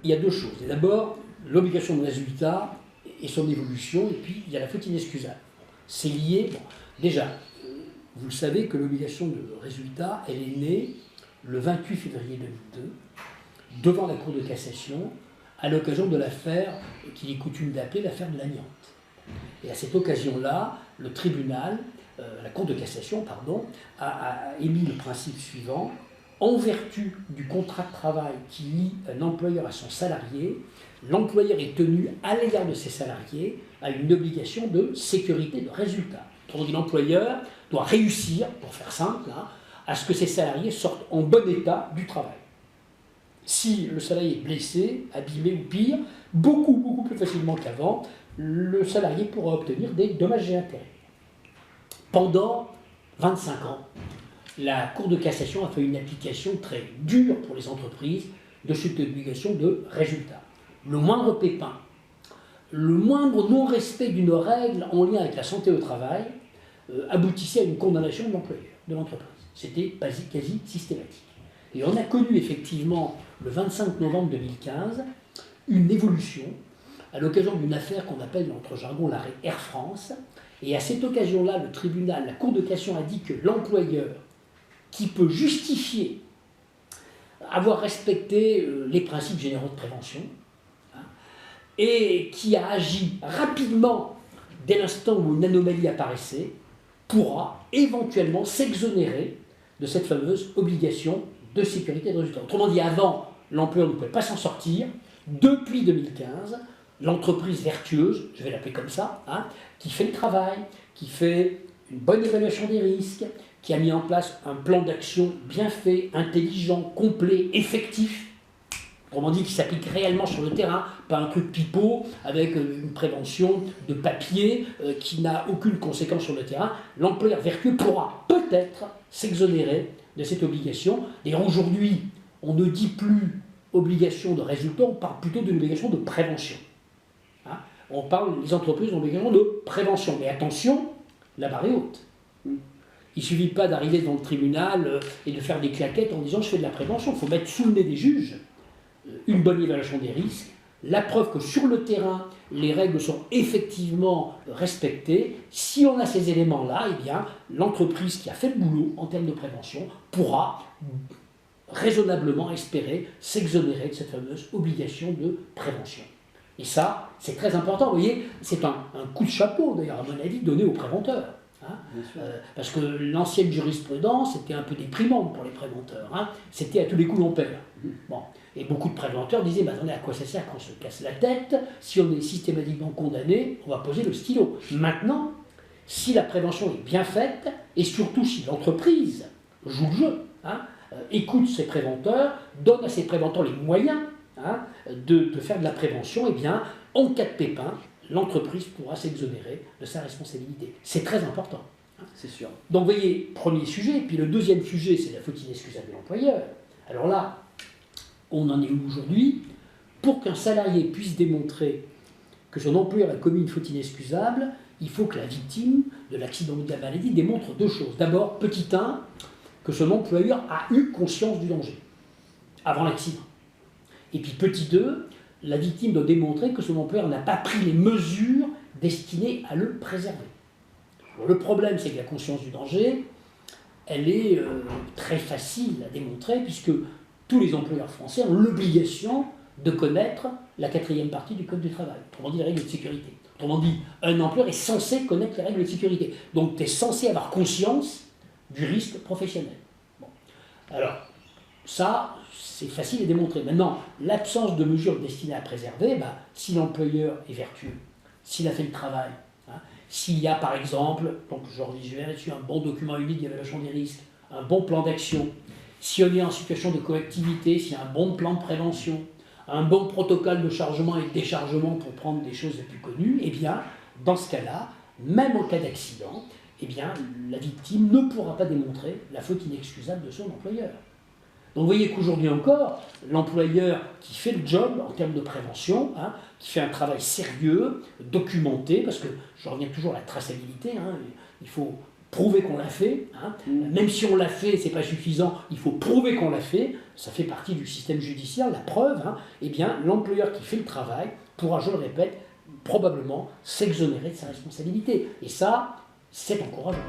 il y a deux choses. D'abord, l'obligation de résultat et son évolution, et puis il y a la faute inexcusable. C'est lié. Bon, déjà, vous le savez que l'obligation de résultat, elle est née le 28 février 2002, devant la Cour de cassation, à l'occasion de l'affaire qu'il est coutume d'appeler l'affaire de l'amiante. Et à cette occasion-là, le tribunal, la Cour de cassation, pardon, a émis le principe suivant: en vertu du contrat de travail qui lie un employeur à son salarié, l'employeur est tenu, à l'égard de ses salariés, à une obligation de sécurité de résultat. Autrement dit, l'employeur doit réussir, pour faire simple, à ce que ses salariés sortent en bon état du travail. Si le salarié est blessé, abîmé ou pire, beaucoup plus facilement qu'avant, le salarié pourra obtenir des dommages et intérêts. Pendant 25 ans, la Cour de cassation a fait une application très dure pour les entreprises de cette obligation de résultat. Le moindre pépin, le moindre non-respect d'une règle en lien avec la santé au travail aboutissait à une condamnation de l'employeur, de l'entreprise. C'était quasi systématique. Et on a connu effectivement, le 25 novembre 2015, une évolution à l'occasion d'une affaire qu'on appelle, dans notre jargon, l'arrêt Air France. Et à cette occasion-là, le tribunal, la Cour de cassation a dit que l'employeur qui peut justifier avoir respecté les principes généraux de prévention, et qui a agi rapidement dès l'instant où une anomalie apparaissait, pourra éventuellement s'exonérer de cette fameuse obligation de sécurité de résultat. Autrement dit, avant, l'employeur ne pouvait pas s'en sortir. Depuis 2015, l'entreprise vertueuse, je vais l'appeler comme ça, qui fait le travail, qui fait une bonne évaluation des risques, qui a mis en place un plan d'action bien fait, intelligent, complet, effectif, autrement dit qui s'applique réellement sur le terrain, pas un truc pipeau avec une prévention de papier qui n'a aucune conséquence sur le terrain, l'employeur vertueux pourra peut-être s'exonérer de cette obligation. Et aujourd'hui, on ne dit plus obligation de résultat, on parle plutôt d'une obligation de prévention. On parle, les entreprises ont l'obligation de prévention. Mais attention, la barre est haute. Il ne suffit pas d'arriver dans le tribunal et de faire des claquettes en disant je fais de la prévention. Il faut mettre sous le nez des juges une bonne évaluation des risques, la preuve que sur le terrain, les règles sont effectivement respectées. Si on a ces éléments-là, eh bien, l'entreprise qui a fait le boulot en termes de prévention pourra raisonnablement espérer s'exonérer de cette fameuse obligation de prévention. Et ça, c'est très important. Vous voyez, c'est un coup de chapeau, d'ailleurs, à mon avis, donné aux préventeurs. Parce que l'ancienne jurisprudence était un peu déprimante pour les préventeurs. C'était à tous les coups l'on perd. Bon. Et beaucoup de préventeurs disaient, attendez, à quoi ça sert qu'on se casse la tête? Si on est systématiquement condamné, on va poser le stylo. Maintenant, si la prévention est bien faite, et surtout si l'entreprise joue le jeu, écoute ses préventeurs, donne à ses préventeurs les moyens de faire de la prévention, eh bien, en cas de pépin, l'entreprise pourra s'exonérer de sa responsabilité. C'est très important. C'est sûr. Donc, vous voyez, premier sujet. Puis le deuxième sujet, c'est la faute inexcusable de l'employeur. Alors là, on en est où aujourd'hui? Pour qu'un salarié puisse démontrer que son employeur a commis une faute inexcusable, il faut que la victime de l'accident ou de la maladie démontre deux choses. D'abord, petit 1, que son employeur a eu conscience du danger avant l'accident. Et puis petit 2, la victime doit démontrer que son employeur n'a pas pris les mesures destinées à le préserver. Alors, le problème, c'est que la conscience du danger, elle est très facile à démontrer, puisque tous les employeurs français ont l'obligation de connaître la 4e partie du Code du travail, autrement dit les règles de sécurité. Autrement dit, un employeur est censé connaître les règles de sécurité. Donc tu es censé avoir conscience du risque professionnel. Bon. Alors, ça, c'est facile à démontrer. Maintenant, l'absence de mesures destinées à préserver, si l'employeur est vertueux, s'il a fait le travail, s'il y a par exemple, donc je reviens là-dessus, un bon document unique d'évaluation des risques, un bon plan d'action, si on est en situation de coactivité, s'il y a un bon plan de prévention, un bon protocole de chargement et de déchargement pour prendre des choses les plus connues, eh bien, dans ce cas-là, même en cas d'accident, eh bien, la victime ne pourra pas démontrer la faute inexcusable de son employeur. Donc vous voyez qu'aujourd'hui encore, l'employeur qui fait le job en termes de prévention, qui fait un travail sérieux, documenté, parce que je reviens toujours à la traçabilité, il faut prouver qu'on l'a fait, hein. Même si on l'a fait, c'est pas suffisant, il faut prouver qu'on l'a fait, ça fait partie du système judiciaire, la preuve, hein. Eh bien, l'employeur qui fait le travail pourra, je le répète, probablement s'exonérer de sa responsabilité. Et ça, c'est encourageant.